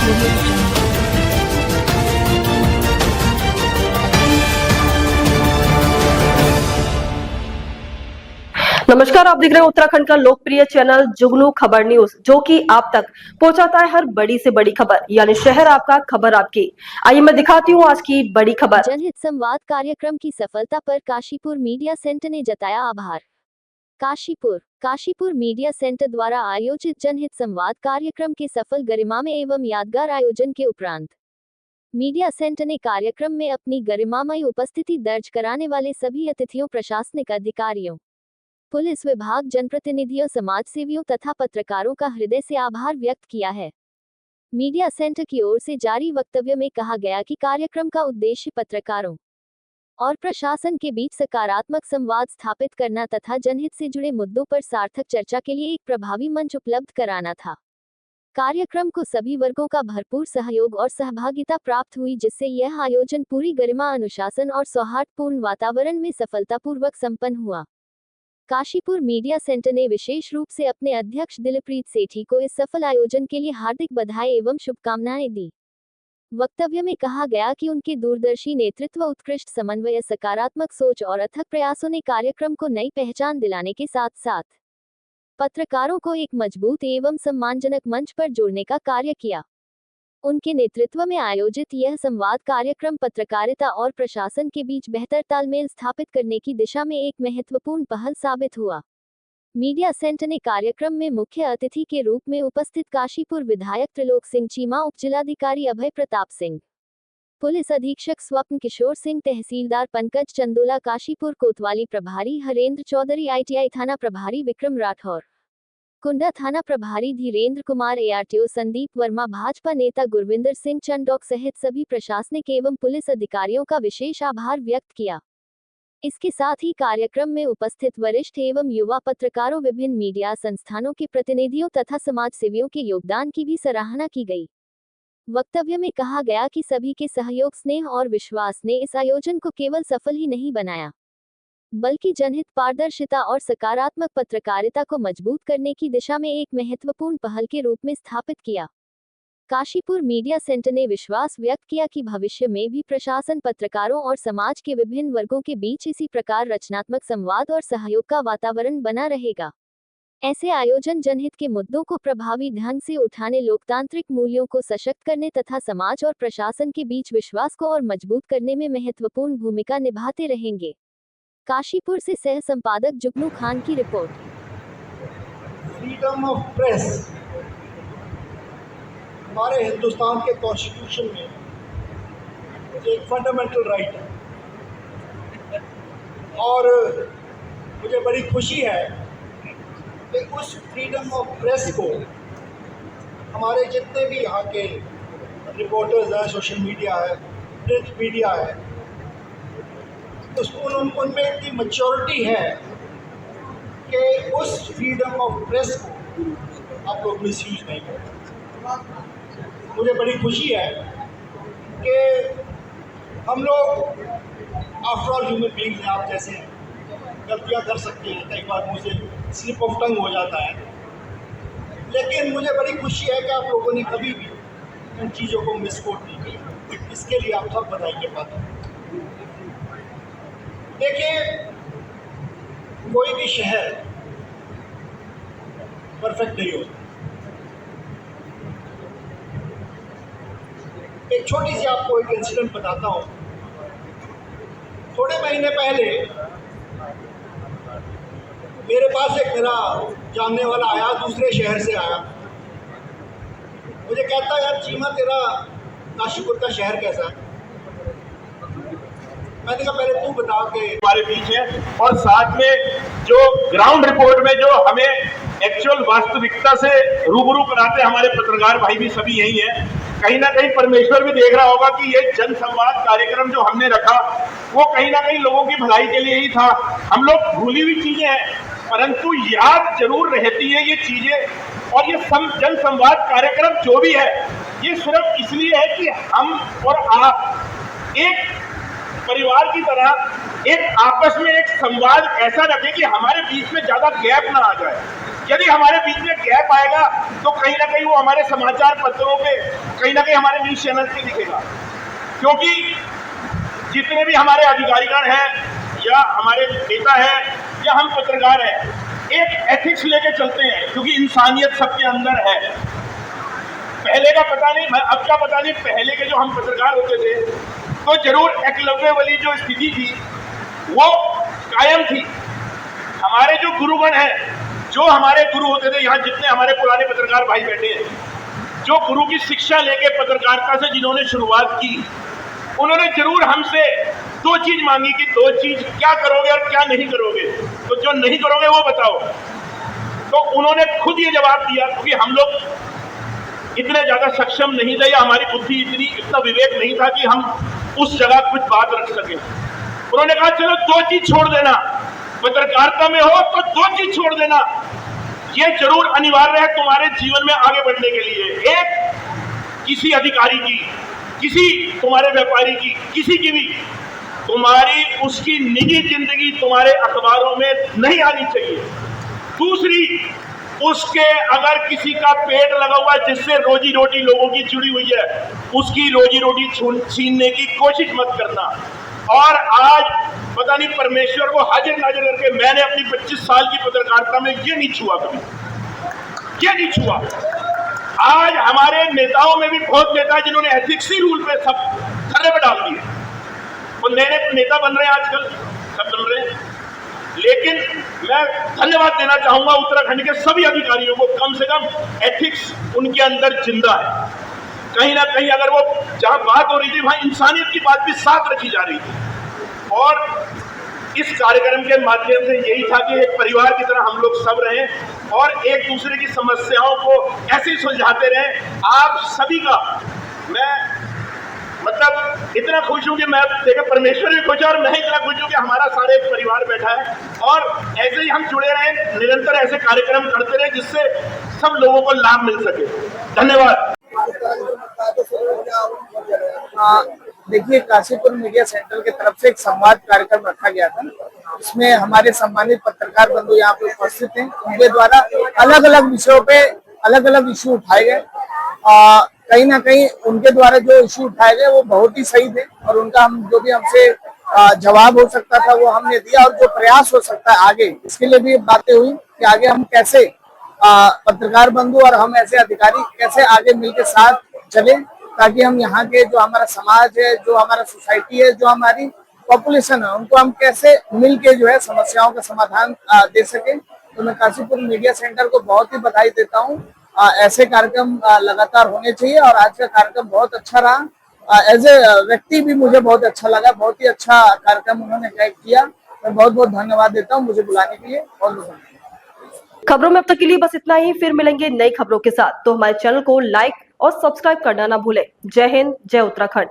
नमस्कार, आप देख रहे हैं उत्तराखंड का लोकप्रिय चैनल जुगनू खबर न्यूज, जो कि आप तक पहुंचाता है हर बड़ी से बड़ी खबर, यानी शहर आपका खबर आपकी। आइए मैं दिखाती हूं आज की बड़ी खबर। जनहित संवाद कार्यक्रम की सफलता पर काशीपुर मीडिया सेंटर ने जताया आभार। काशीपुर मीडिया सेंटर द्वारा आयोजित जनहित संवाद कार्यक्रम के सफल गरिमामय एवं यादगार आयोजन के उपरांत मीडिया सेंटर ने कार्यक्रम में अपनी गरिमामय उपस्थिति दर्ज कराने वाले सभी अतिथियों, प्रशासनिक अधिकारियों, पुलिस विभाग, जनप्रतिनिधियों, समाजसेवियों तथा पत्रकारों का हृदय से आभार व्यक्त किया है। मीडिया सेंटर की ओर से जारी वक्तव्य में कहा गया कि कार्यक्रम का उद्देश्य पत्रकारों और प्रशासन के बीच सकारात्मक संवाद स्थापित करना तथा जनहित से जुड़े मुद्दों पर सार्थक चर्चा के लिए एक प्रभावी मंच उपलब्ध कराना था। कार्यक्रम को सभी वर्गों का भरपूर सहयोग और सहभागिता प्राप्त हुई, जिससे यह आयोजन पूरी गरिमा, अनुशासन और सौहार्दपूर्ण वातावरण में सफलतापूर्वक संपन्न हुआ। काशीपुर मीडिया सेंटर ने विशेष रूप से अपने अध्यक्ष दिलप्रीत सेठी को इस सफल आयोजन के लिए हार्दिक बधाई एवं शुभकामनाएं दी। वक्तव्य में कहा गया कि उनके दूरदर्शी नेतृत्व, उत्कृष्ट समन्वय, सकारात्मक सोच और अथक प्रयासों ने कार्यक्रम को नई पहचान दिलाने के साथ साथ पत्रकारों को एक मजबूत एवं सम्मानजनक मंच पर जोड़ने का कार्य किया। उनके नेतृत्व में आयोजित यह संवाद कार्यक्रम पत्रकारिता और प्रशासन के बीच बेहतर तालमेल स्थापित करने की दिशा में एक महत्वपूर्ण पहल साबित हुआ। मीडिया सेंटर ने कार्यक्रम में मुख्य अतिथि के रूप में उपस्थित काशीपुर विधायक त्रिलोक सिंह चीमा, उपजिलाधिकारी अभय प्रताप सिंह, पुलिस अधीक्षक स्वप्न किशोर सिंह, तहसीलदार पंकज चंदोला, काशीपुर कोतवाली प्रभारी हरेंद्र चौधरी, ITI थाना प्रभारी विक्रम राठौर, कुंडा थाना प्रभारी धीरेंद्र कुमार, ARTO संदीप वर्मा, भाजपा नेता गुरविंदर सिंह चंडोक सहित सभी प्रशासनिक एवं पुलिस अधिकारियों का विशेष आभार व्यक्त किया। इसके साथ ही कार्यक्रम में उपस्थित वरिष्ठ एवं युवा पत्रकारों, विभिन्न मीडिया संस्थानों के प्रतिनिधियों तथा समाजसेवियों के योगदान की भी सराहना की गई। वक्तव्य में कहा गया कि सभी के सहयोग, स्नेह और विश्वास ने इस आयोजन को केवल सफल ही नहीं बनाया, बल्कि जनहित, पारदर्शिता और सकारात्मक पत्रकारिता को मजबूत करने की दिशा में एक महत्वपूर्ण पहल के रूप में स्थापित किया। काशीपुर मीडिया सेंटर ने विश्वास व्यक्त किया कि भविष्य में भी प्रशासन, पत्रकारों और समाज के विभिन्न वर्गों के बीच इसी प्रकार रचनात्मक संवाद और सहयोग का वातावरण बना रहेगा। ऐसे आयोजन जनहित के मुद्दों को प्रभावी ढंग से उठाने, लोकतांत्रिक मूल्यों को सशक्त करने तथा समाज और प्रशासन के बीच विश्वास को और मजबूत करने में महत्वपूर्ण भूमिका निभाते रहेंगे। काशीपुर से सह संपादक जुगनू खान की रिपोर्ट। फ्रीडम ऑफ प्रेस हमारे हिंदुस्तान के कॉन्स्टिट्यूशन में एक फंडामेंटल राइट है और मुझे बड़ी खुशी है कि उस फ्रीडम ऑफ प्रेस को हमारे जितने भी यहाँ के रिपोर्टर्स हैं, सोशल मीडिया है, प्रिंट मीडिया है, उनमें इतनी मैच्योरिटी है कि उस फ्रीडम ऑफ प्रेस को आप लोग मिसयूज नहीं करते। मुझे बड़ी खुशी है कि हम लोग आफ्टर ऑल ह्यूमन बीइंग्स हैं, आप जैसे गलतियां कर सकते हैं, कई बार मुझे स्लिप ऑफ टंग हो जाता है, लेकिन मुझे बड़ी खुशी है कि आप लोगों ने कभी भी इन चीज़ों को मिसकोट नहीं किया। इसके लिए आप सब बधाई के पात्र हैं। देखिए, कोई भी शहर परफेक्ट नहीं होता। एक छोटी सी आपको एक इंसिडेंट बताता हूँ। थोड़े महीने पहले मेरे पास एक मेरा जानने वाला आया, दूसरे शहर से आया। मुझे कहता, यार चीमा, तेरा काशीपुर का शहर कैसा है? मैंने कहा, पहले तू बता के। हमारे बीच है और साथ में जो ग्राउंड रिपोर्ट में जो हमें एक्चुअल वास्तविकता से रूबरू कराते हमारे पत्रकार भाई भी सभी यही हैं। कहीं ना कहीं परमेश्वर भी देख रहा होगा कि ये जन संवाद कार्यक्रम जो हमने रखा वो कहीं ना कहीं लोगों की भलाई के लिए ही था। हम लोग भूली हुई चीजें हैं, परंतु याद जरूर रहती है ये चीजें। और ये जन संवाद कार्यक्रम जो भी है, ये सिर्फ इसलिए है कि हम और आप एक परिवार की तरह एक आपस में एक संवाद ऐसा रखें कि हमारे बीच में ज्यादा गैप ना आ जाए। यदि हमारे बीच में गैप आएगा तो कहीं ना कहीं वो हमारे समाचार पत्रों पे कहीं ना कहीं हमारे न्यूज चैनल पे दिखेगा, क्योंकि जितने भी हमारे अधिकारीगण हैं या हमारे नेता हैं या हम पत्रकार हैं, एक एथिक्स लेके चलते हैं, क्योंकि इंसानियत सबके अंदर है। पहले का पता नहीं, अब का पता नहीं, पहले के जो हम पत्रकार होते थे तो जरूर एकलव्य वाली जो स्थिति थी वो कायम थी। हमारे जो गुरुगण हैं, जो हमारे गुरु होते थे, यहाँ जितने हमारे पुराने पत्रकार भाई बैठे हैं, जो गुरु की शिक्षा लेके पत्रकारिता से जिन्होंने शुरुआत की, उन्होंने जरूर हमसे दो चीज मांगी कि दो चीज क्या करोगे और क्या नहीं करोगे, तो जो नहीं करोगे वो बताओ। तो उन्होंने खुद ये जवाब दिया, क्योंकि हम लोग इतने ज्यादा सक्षम नहीं थे या हमारी बुद्धि इतना विवेक नहीं था कि हम उस जगह कुछ बात रख सके। उन्होंने कहा चलो दो चीज छोड़ देना, पत्रकारिता में हो तो दो चीज छोड़ देना, ये जरूर अनिवार्य है तुम्हारे जीवन में आगे बढ़ने के लिए। एक, किसी अधिकारी की, किसी तुम्हारे व्यापारी की, किसी की भी तुम्हारी उसकी निजी जिंदगी तुम्हारे अखबारों में नहीं आनी चाहिए। दूसरी, उसके अगर किसी का पेट लगा हुआ है जिससे रोजी रोटी लोगों की जुड़ी हुई है, उसकी रोजी रोटी छीनने की कोशिश मत करना। और आज पता नहीं परमेश्वर को हाजिर नाजिर करके मैंने अपनी 25 साल की पत्रकारिता में ये नहीं छुआ, कभी ये नहीं छुआ। आज हमारे नेताओं में भी बहुत नेता है जिन्होंने एथिक्सी रूल पे सब खर्रे पे डाल दिए, वो नए नेता बन रहे हैं आजकल, सब बन रहे हैं। लेकिन मैं धन्यवाद देना चाहूंगा उत्तराखंड के सभी अधिकारियों को, कम से कम एथिक्स उनके अंदर जिंदा है। कहीं ना कहीं अगर वो जहां बात हो रही थी वहां इंसानियत की बात भी साथ रखी जा रही थी। और इस कार्यक्रम के माध्यम से यही था कि एक परिवार की तरह हम लोग सब रहें और एक दूसरे की समस्याओं को ऐसे ही सुलझाते रहें। आप सभी का मैं मतलब इतना खुश हूं कि मैं देखिए परमेश्वर भी खुश है और मैं इतना खुश हूं कि हमारा सारे एक परिवार बैठा है और ऐसे ही हम जुड़े रहें, निरंतर ऐसे कार्यक्रम करते रहें जिससे सब लोगों को लाभ मिल सके। धन्यवाद। देखिए, काशीपुर मीडिया सेंटर की तरफ से एक संवाद कार्यक्रम रखा गया था। इसमें हमारे सम्मानित पत्रकार बंधु यहाँ पे उपस्थित हैं। उनके द्वारा अलग अलग विषयों पे अलग अलग इश्यू उठाए गए। कहीं ना कहीं उनके द्वारा जो इश्यू उठाए गए वो बहुत ही सही थे और उनका हम जो भी हमसे जवाब हो सकता था वो हमने दिया और जो प्रयास हो सकता है आगे, इसके लिए भी बातें हुई कि आगे हम कैसे पत्रकार बंधु और हम ऐसे अधिकारी कैसे आगे मिलकर साथ चले, ताकि हम यहाँ के जो हमारा समाज है, जो हमारा सोसाइटी है, जो हमारी पॉपुलेशन है, उनको हम कैसे मिलके जो है समस्याओं का समाधान दे सके। तो मैं काशीपुर मीडिया सेंटर को बहुत ही बधाई देता हूँ। ऐसे कार्यक्रम लगातार होने चाहिए और आज का कार्यक्रम बहुत अच्छा रहा। एज ए व्यक्ति भी मुझे बहुत अच्छा लगा, बहुत ही अच्छा कार्यक्रम उन्होंने किया। मैं बहुत बहुत धन्यवाद देता हूँ मुझे बुलाने के लिए। और खबरों में अब तक के लिए बस इतना ही, फिर मिलेंगे नई खबरों के साथ। तो हमारे चैनल को लाइक और सब्सक्राइब करना ना भूलें। जय हिंद, जय उत्तराखंड।